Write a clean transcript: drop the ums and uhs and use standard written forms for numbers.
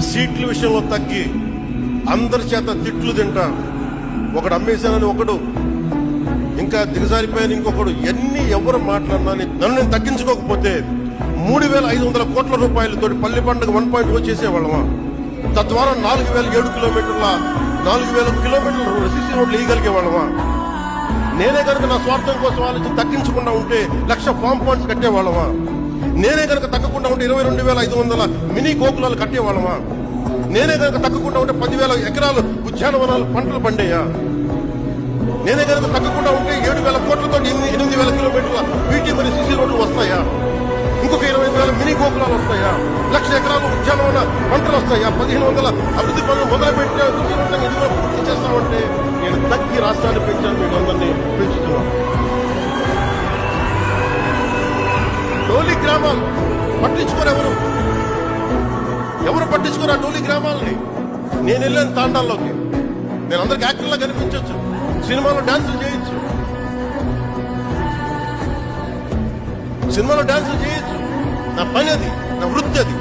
సీట్ల విషయంలో తగ్గి అందరి చేత తిట్లు తింటా, ఒకడు అమ్మేశానని ఒకడు, ఇంకా దిగజారిపోయాను ఇంకొకడు, ఎన్ని ఎవరు మాట్లాడినా నన్ను నేను తగ్గించుకోకపోతే 3,500 కోట్ల రూపాయలతో పల్లి పండుగ 1.0 చేసేవాళ్ళమా? తద్వారా 4,007 కిలోమీటర్ల 4,000 కిలోమీటర్ల సిసి రోడ్లు వేయగలిగే వాళ్ళమా? నేనే కనుక నా స్వార్థం కోసం ఆలోచన తగ్గించకుండా ఉంటే 1,00,000 ఫామ్ పాయింట్స్ కట్టేవాళ్ళమా? నేనే కనుక తగ్గకుండా ఉంటే 22,500 మినీ గోకులాలు కట్టేవాళ్ళమా? నేనే కనుక తగ్గకుండా ఉంటే 10,000 ఎకరాలు ఉద్యానవనాలు పంటలు పండేయా? నేనే కనుక తగ్గకుండా ఉంటే 7,000 కోట్లతో 8,000 కిలోమీటర్ల బీటీ మరియు సిసి రోడ్లు వస్తాయా? ఇంకొక 20,000 మినీ గోకులాలు వస్తాయా? 1,00,000 ఎకరాలు ఉద్యానవన పంటలు వస్తాయా? 1,500 అభివృద్ధి పనులు మొదలుపెట్టిన ఇదిగో పూర్తి చేస్తామంటే నేను తగ్గి రాష్ట్రాన్ని పెంచాను, మీకు అందరినీ పెంచుతున్నాను. టోలీ గ్రామాలు పట్టించుకోరు ఎవరు పట్టించుకోరు ఆ టోలీ గ్రామాలని. నేను వెళ్ళాను తాండాల్లోకి, నేను అందరికి యాక్టర్లా కనిపించవచ్చు, సినిమాలో డాన్సులు చేయొచ్చు, నా పని అది, నా వృత్తి అది.